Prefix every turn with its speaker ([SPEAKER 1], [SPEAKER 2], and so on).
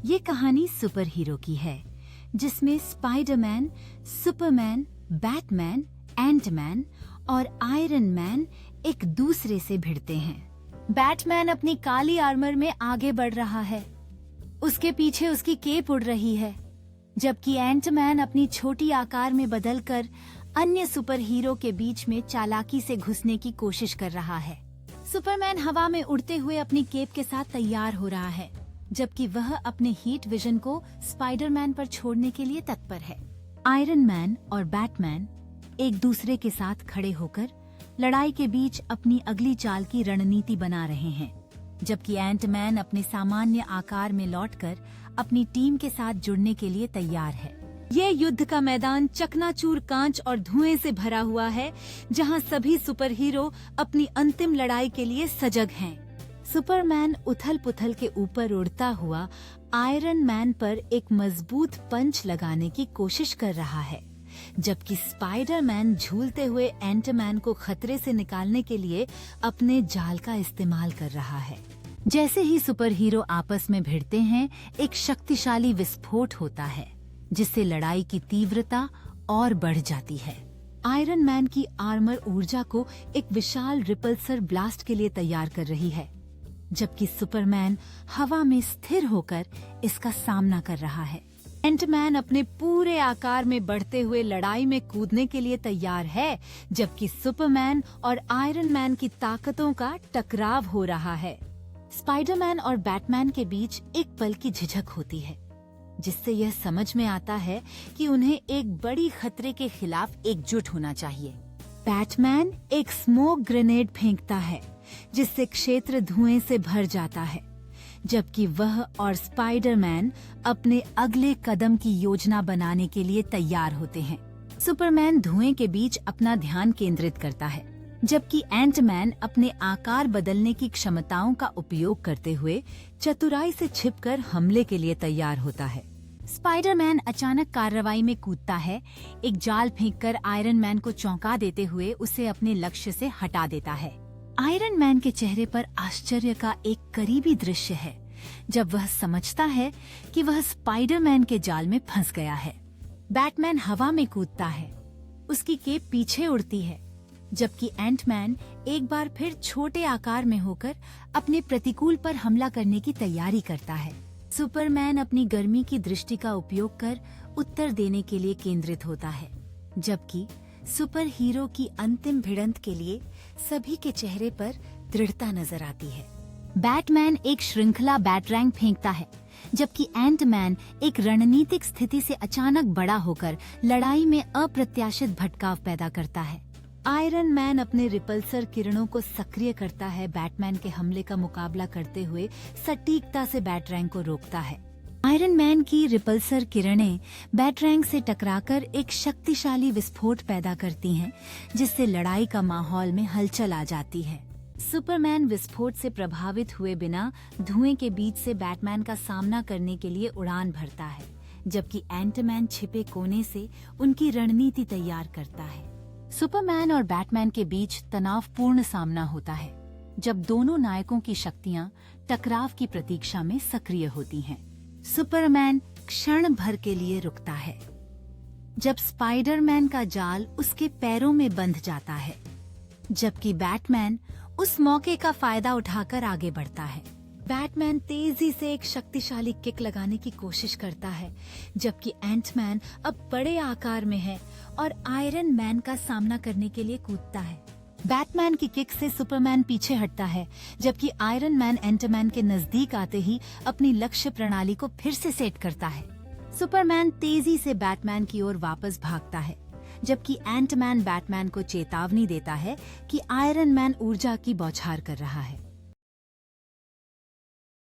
[SPEAKER 1] ये कहानी super hero की है जिसमें स्पाइडरमैन, सुपरमैन, बैटमैन, एंटमैन और आयरन मैन एक दूसरे से भिड़ते हैं। बैटमैन अपनी काली आर्मर में आगे बढ़ रहा है, उसके पीछे उसकी केप उड़ रही है, जबकि एंटमैन अपनी छोटी आकार में बदलकर अन्य सुपर हीरो के बीच में चालाकी से घुसने की कोशिश कर रहा है। सुपरमैन हवा में उड़ते हुए अपनी केप के साथ तैयार हो रहा है, जबकि वह अपने हीट विजन को स्पाइडरमैन पर छोड़ने के लिए तत्पर है। आयरन मैन और बैटमैन एक दूसरे के साथ खड़े होकर लड़ाई के बीच अपनी अगली चाल की रणनीति बना रहे हैं, जबकि एंटमैन अपने सामान्य आकार में लौटकर अपनी टीम के साथ जुड़ने के लिए तैयार है। ये युद्ध का मैदान चकनाचूर कांच और धुएं से भरा हुआ है, जहां सभी सुपर हीरो अपनी अंतिम लड़ाई के लिए सजग हैं। सुपरमैन उथल-पुथल के ऊपर उड़ता हुआ आयरन मैन पर एक मजबूत पंच लगाने की कोशिश कर रहा है, जबकि स्पाइडरमैन झूलते हुए एंटमैन को खतरे से निकालने के लिए अपने जाल का इस्तेमाल कर रहा है। जैसे ही सुपर हीरो आपस में भिड़ते हैं, एक शक्तिशाली विस्फोट होता है, जिससे लड़ाई की तीव्रता और बढ़ जाती है। आयरन मैन की आर्मर ऊर्जा को एक विशाल रिपल्सर ब्लास्ट के लिए तैयार कर रही है, जबकि सुपरमैन हवा में स्थिर होकर इसका सामना कर रहा है। एंटमैन अपने पूरे आकार में बढ़ते हुए लड़ाई में कूदने के लिए तैयार है, जबकि सुपरमैन और आयरन मैन की ताकतों का टकराव हो रहा है। स्पाइडरमैन और बैटमैन के बीच एक पल की झिझक होती है, जिससे यह समझ में आता है कि उन्हें एक बड़ी खतरे के खिलाफ एकजुट होना चाहिए। बैटमैन एक स्मोक ग्रेनेड फेंकता है, जिससे क्षेत्र धुएं से भर जाता है, जबकि वह और स्पाइडरमैन अपने अगले कदम की योजना बनाने के लिए तैयार होते हैं। सुपरमैन धुएं के बीच अपना ध्यान केंद्रित करता है, जबकि एंटमैन अपने आकार बदलने की क्षमताओं का उपयोग करते हुए चतुराई से छिपकर हमले के लिए तैयार होता है। स्पाइडरमैन अचानक कार्रवाई में कूदता है, एक जाल फेंककर आयरन मैन को चौंका देते हुए उसे अपने लक्ष्य से हटा देता है। आयरन मैन के चेहरे पर आश्चर्य का एक करीबी दृश्य है, जब वह समझता है कि वह स्पाइडरमैन के जाल में फंस गया है। बैटमैन हवा में कूदता है, उसकी केप पीछे उड़ती है, जबकि एंटमैन एक बार फिर छोटे आकार में होकर अपने प्रतिकूल पर हमला करने की तैयारी करता है। सुपरमैन अपनी गर्मी की दृष्टि का उपयोग कर उत्तर देने के लिए केंद्रित होता है, जबकि सुपर हीरो की अंतिम भिड़ंत के लिए सभी के चेहरे पर दृढ़ता नजर आती है। बैटमैन एक श्रृंखला बैटरैंग फेंकता है, जबकि एंटमैन एक रणनीतिक स्थिति से अचानक बड़ा होकर लड़ाई में अप्रत्याशित भटकाव पैदा करता है। आयरन मैन अपने रिपल्सर किरणों को सक्रिय करता है, बैटमैन के हमले का मुकाबला करते हुए सटीकता से बैटरैंग को रोकता है। आयरन मैन की रिपल्सर किरणें बैटरैंग से टकराकर एक शक्तिशाली विस्फोट पैदा करती हैं, जिससे लड़ाई का माहौल में हलचल आ जाती है। सुपरमैन विस्फोट से प्रभावित हुए बिना धुएं के बीच से बैटमैन का सामना करने के लिए उड़ान भरता है, जबकि एंटमैन छिपे कोने से उनकी रणनीति तैयार करता है। सुपरमैन और बैटमैन के बीच तनावपूर्ण सामना होता है, जब दोनों नायकों की शक्तियां टकराव की प्रतीक्षा में सक्रिय होती हैं। सुपरमैन क्षण भर के लिए रुकता है, जब स्पाइडरमैन का जाल उसके पैरों में बंध जाता है, जबकि बैटमैन उस मौके का फायदा उठाकर आगे बढ़ता है। बैटमैन तेजी से एक शक्तिशाली किक लगाने की कोशिश करता है, जबकि एंटमैन अब बड़े आकार में है और आयरन मैन का सामना करने के लिए कूदता है। बैटमैन की किक से सुपरमैन पीछे हटता है, जबकि आयरन मैन एंटमैन के नजदीक आते ही अपनी लक्ष्य प्रणाली को फिर से सेट करता है। सुपरमैन तेजी से बैटमैन की ओर वापस भागता है, जबकि एंटमैन बैटमैन को चेतावनी देता है कि आयरन मैन ऊर्जा की बौछार कर रहा है।